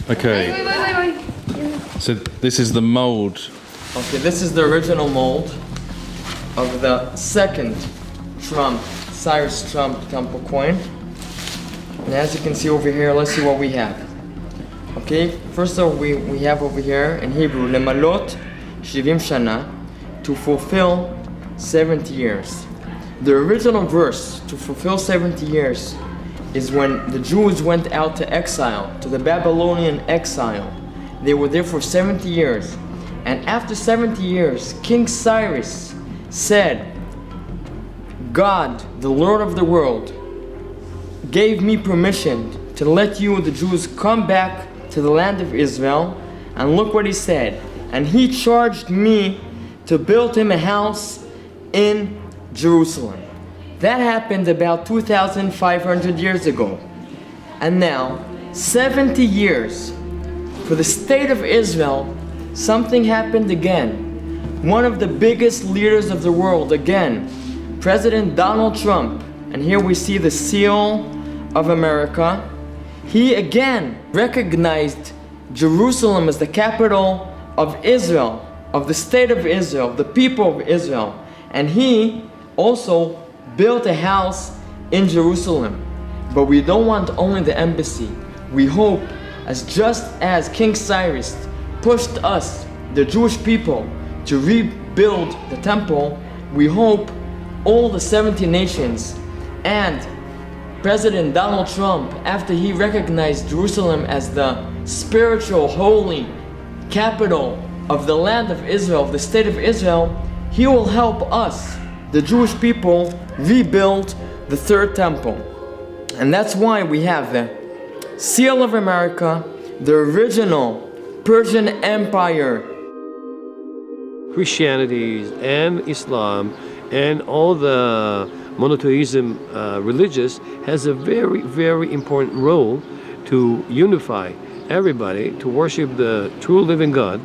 Okay, Wait. so this is the mold. Okay, this is the original mold of the second Cyrus Trump temple coin. And as you can see over here, let's see what we have. Okay, first of all, we have over here in Hebrew, Lemalot Shivim Shana, to fulfill 70 years. The original verse, to fulfill 70 years, is when the Jews went out to exile, to the Babylonian exile. They were there for 70 years. And after 70 years, King Cyrus said, God, the Lord of the world, gave me permission to let you, the Jews, come back to the land of Israel. And look what he said. And he charged me to build him a house in Jerusalem. That happened about 2,500 years ago. And now, 70 years for the state of Israel, something happened again. One of the biggest leaders of the world again, President Donald Trump, and here we see the seal of America. He again recognized Jerusalem as the capital of Israel, of the state of Israel, of the people of Israel. And he also built a house in Jerusalem. But we don't want only the embassy. We hope, just as King Cyrus pushed us, the Jewish people, to rebuild the temple, we hope all the 70 nations and President Donald Trump, after he recognized Jerusalem as the spiritual, holy capital of the land of Israel, of the state of Israel, he will help us, the Jewish people, rebuild the third temple. And that's why we have the seal of America, the original Persian Empire. Christianity and Islam and all the monotheism religious has a very, very important role to unify everybody, to worship the true living God,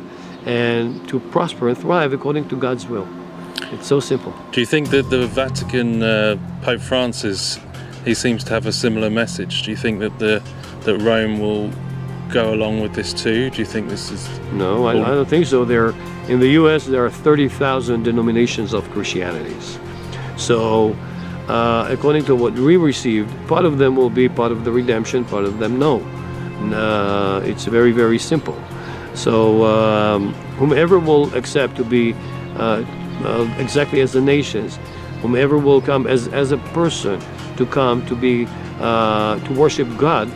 and to prosper and thrive according to God's will. It's so simple. Do you think that the Vatican Pope Francis, he seems to have a similar message? Do you think that Rome will go along with this too? Do you think this is... No, I don't think so. In the U.S. there are 30,000 denominations of Christianities. So according to what we received, part of them will be part of the redemption, part of them no. It's very, very simple. So whomever will accept to be exactly as the nations, whomever will come as a person to come to be to worship God,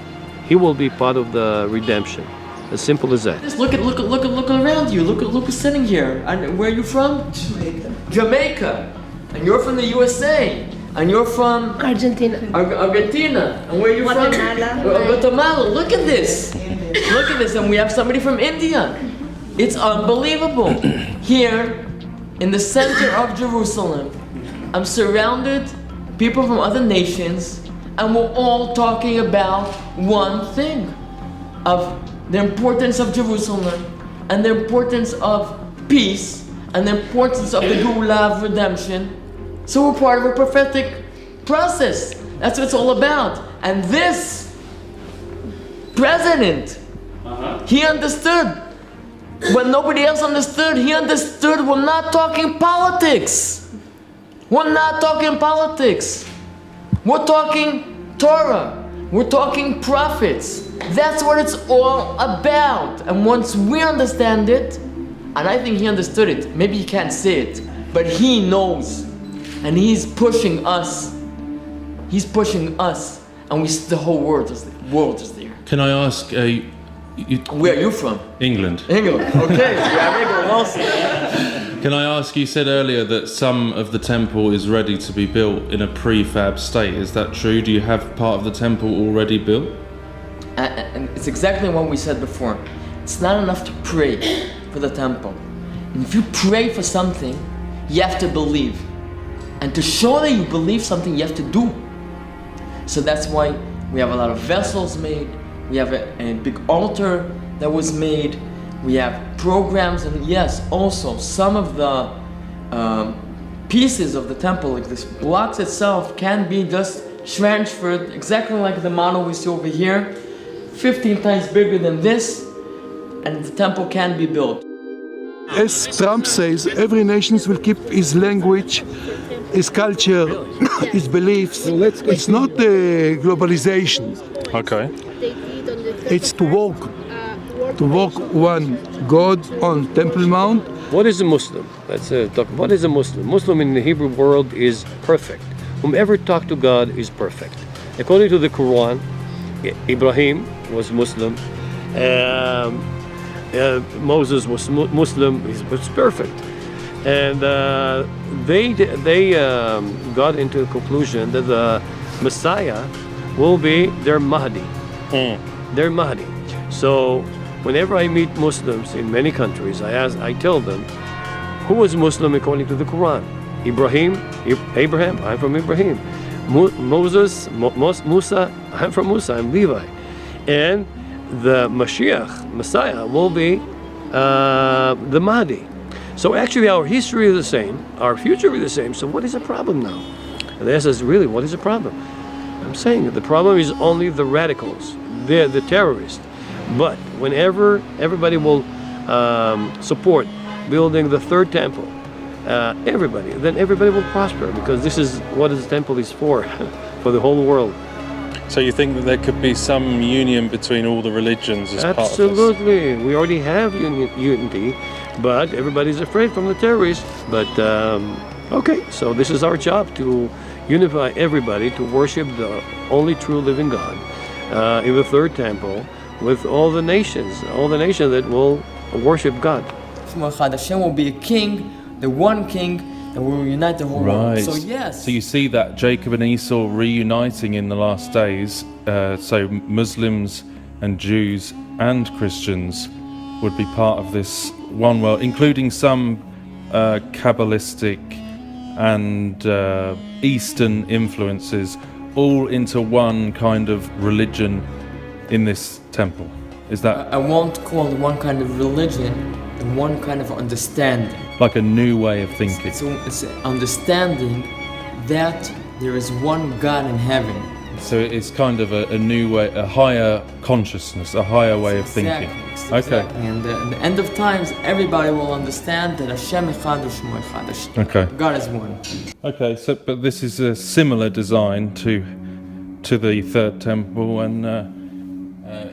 he will be part of the redemption. As simple as that. Just look around you. Look who's sitting here. And where are you from? Jamaica. And you're from the USA. And you're from Argentina. Argentina. And where are you Guatemala. from? Guatemala. Look at this. Look at this. And we have somebody from India. It's unbelievable. Here, in the center of Jerusalem, I'm surrounded people from other nations, and we're all talking about one thing, of the importance of Jerusalem, and the importance of peace, and the importance of the Geulah of redemption. So we're part of a prophetic process. That's what it's all about. And this president, he understood when nobody else understood. He understood we're not talking politics. We're not talking politics. We're talking Torah. We're talking prophets. That's what it's all about. And once we understand it, and I think he understood it, maybe he can't say it, but he knows. And he's pushing us. He's pushing us. And the whole world is there. Can I ask, Where are you from? England. England. Okay, so you have England also. Can I ask, you said earlier that some of the temple is ready to be built in a prefab state. Is that true? Do you have part of the temple already built? And it's exactly what we said before. It's not enough to pray for the temple. And if you pray for something, you have to believe. And to show that you believe something, you have to do. So that's why we have a lot of vessels made. We have a big altar that was made. We have programs, and yes, also some of the pieces of the temple, like this blocks itself, can be just transferred exactly like the model we see over here 15 times bigger than this, and the temple can be built. As Trump says, every nation will keep his language, his culture, his beliefs. It's not globalization. Okay. It's to walk one God on Temple Mount. What is a Muslim? Let's talk. What is a Muslim? Muslim in the Hebrew world is perfect. Whomever talked to God is perfect. According to the Quran, Ibrahim was Muslim. Moses was Muslim. He was perfect, and they got into a conclusion that the Messiah will be their Mahdi. Their Mahdi. So whenever I meet Muslims in many countries, I tell them, who was Muslim according to the Quran? Abraham, I'm from Ibrahim. Moses, Musa, I'm from Musa, I'm Levi. And the Mashiach, Messiah, will be the Mahdi. So actually our history is the same, our future is the same, so what is the problem now? And they ask us, really, what is the problem? I'm saying the problem is only the radicals, they're the terrorists. But whenever everybody will support building the third temple, then everybody will prosper, because this is what the temple is for the whole world. So you think that there could be some union between all the religions as part of this? Absolutely. We already have unity, but everybody's afraid from the terrorists. But okay, so this is our job, to unify everybody to worship the only true living God in the third temple with all the nations that will worship God. Hashem will be a king, the one king, and will unite the whole world. So yes. So you see that Jacob and Esau reuniting in the last days. So Muslims and Jews and Christians would be part of this one world, including some Kabbalistic and Eastern influences, all into one kind of religion in this temple. Is that I won't call it one kind of religion and one kind of understanding. like a new way of thinking? It's understanding that there is one God in heaven. So it's kind of a new way, a higher consciousness, a higher way of thinking. Exactly. And at the end of times, everybody will understand that Hashem Echad U'Shmo Echad. Okay. God is one. Okay, so but this is a similar design to the third temple, and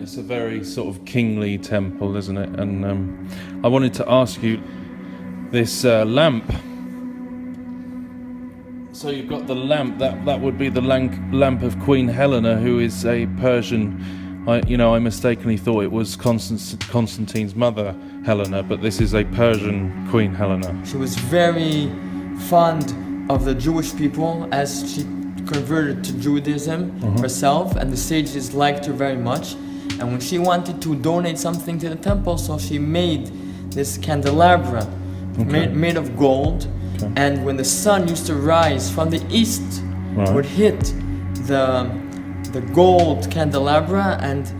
it's a very sort of kingly temple, isn't it? And I wanted to ask you this lamp. So you've got the lamp. That would be the lamp of Queen Helena, who is a Persian. I mistakenly thought it was Constantine's mother, Helena, but this is a Persian Queen Helena. She was very fond of the Jewish people, as she converted to Judaism herself, and the sages liked her very much. And when she wanted to donate something to the temple, so she made this candelabra made of gold. Okay. And when the sun used to rise from the east, it would hit the gold candelabra, and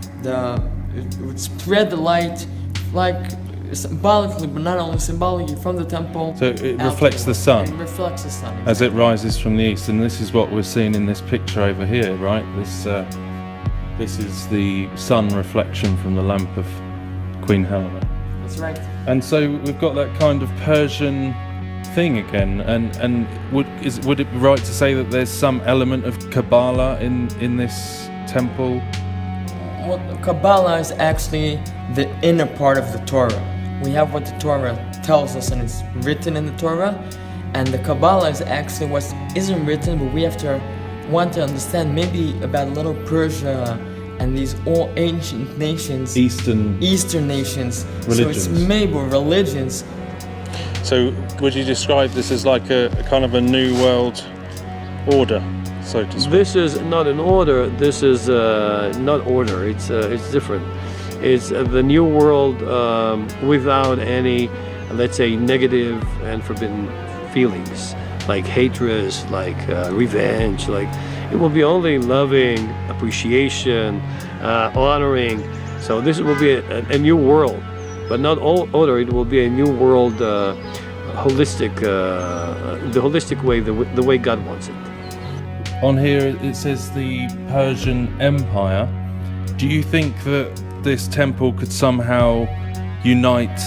it would spread the light, like symbolically, but not only symbolically, from the temple. So it reflects the sun. It reflects the sun. As it rises from the east, and this is what we're seeing in this picture over here, right? This is the sun reflection from the lamp of Queen Helena. That's right. And so we've got that kind of Persian thing again, and would it be right to say that there's some element of Kabbalah in this temple? Well, Kabbalah is actually the inner part of the Torah. We have what the Torah tells us, and it's written in the Torah, and the Kabbalah is actually what isn't written, but we have to want to understand maybe about Little Persia and these all ancient nations, Eastern nations. Religions. So it's made with religions. So would you describe this as like a kind of a new world order, so to speak? This is not an order. This is not order. It's different. It's the new world without any, let's say, negative and forbidden feelings, like hatred, like revenge. Like it will be only loving, appreciation, honoring. So this will be a new world. But not all order, it will be a new world, holistic, the holistic way, the way God wants it. On here it says the Persian Empire, Do you think that this temple could somehow unite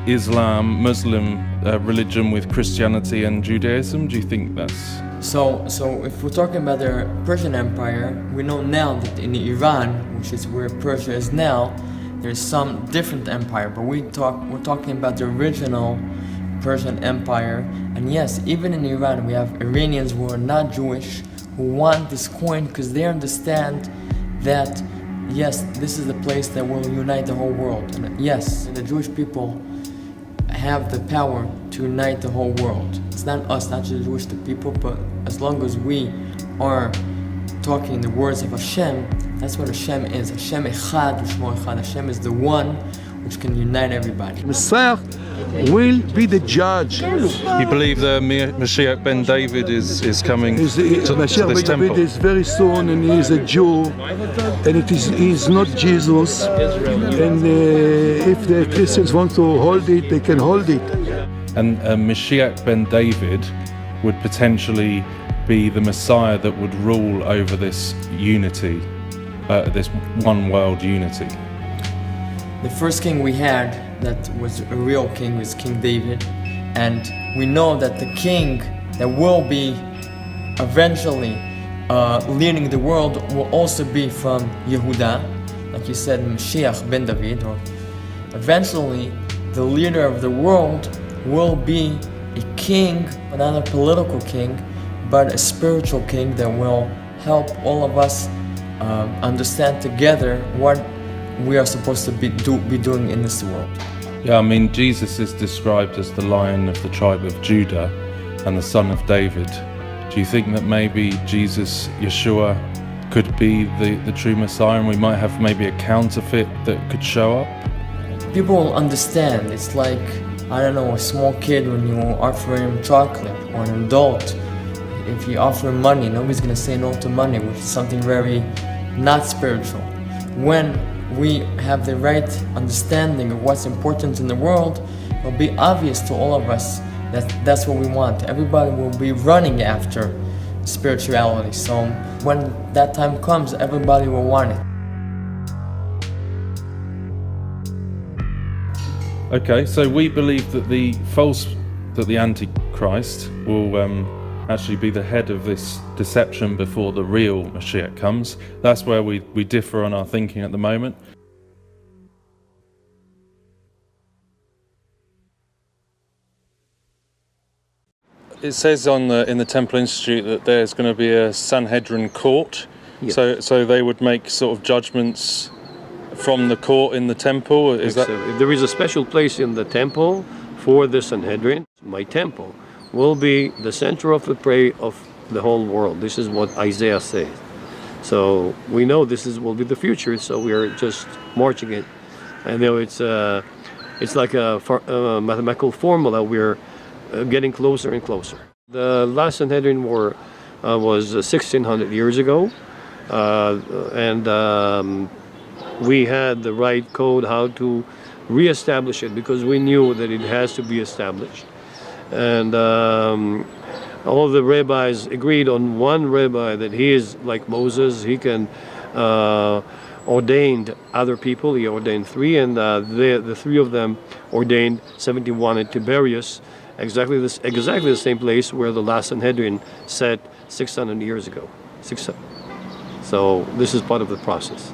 Islam, Muslim religion with Christianity and Judaism? Do you think that's... So if we're talking about the Persian Empire, we know now that in Iran, which is where Persia is now, there's some different empire, but we're talking about the original Persian Empire. And yes, even in Iran, we have Iranians who are not Jewish, who want this coin because they understand that, yes, this is the place that will unite the whole world. And yes, the Jewish people have the power to unite the whole world. It's not us, not just Jewish people, but as long as we are talking the words of Hashem, that's what Hashem is. Hashem Echad, U'Shmo Echad. Hashem is the one which can unite everybody. Messiah will be the judge. You believe the Mashiach ben David is coming to Mashiach this ben temple? David is very soon, and he is a Jew, and he is not Jesus. And if the Christians want to hold it, they can hold it. And Mashiach ben David would potentially be the Messiah that would rule over this unity, this one world unity. The first king we had that was a real king was King David, and we know that the king that will be eventually leading the world will also be from Yehuda, like you said, Mashiach ben David. Or eventually, the leader of the world will be a king, but not a political king, but a spiritual king that will help all of us understand together what we are supposed to be doing in this world. Yeah, I mean, Jesus is described as the Lion of the tribe of Judah and the Son of David. Do you think that maybe Jesus, Yeshua, could be the true Messiah, and we might have maybe a counterfeit that could show up? People will understand. It's like, I don't know, a small kid when you offer him chocolate, or an adult. If you offer him money, nobody's going to say no to money, which is something very not spiritual. When we have the right understanding of what's important in the world, it will be obvious to all of us that that's what we want. Everybody will be running after spirituality. So when that time comes, everybody will want it. Okay, so we believe that the Antichrist will actually be the head of this deception before the real Mashiach comes. That's where we differ on our thinking at the moment. It says in the Temple Institute that there's going to be a Sanhedrin court. Yes. So they would make sort of judgments from the court in the temple. Is that? There is a special place in the temple for the Sanhedrin. My temple will be the center of the prayer of the whole world. This is what Isaiah says. So we know this will be the future. So we are just marching it. I know it's like a mathematical formula. We're getting closer and closer. The last Sanhedrin war was 1600 years ago, and we had the right code how to reestablish it, because we knew that it has to be established. And all the rabbis agreed on one rabbi that he is like Moses. He can ordained other people. He ordained 3, and the 3 of them ordained 71 at Tiberias, exactly the same place where the last Sanhedrin sat 600 years ago. So this is part of the process.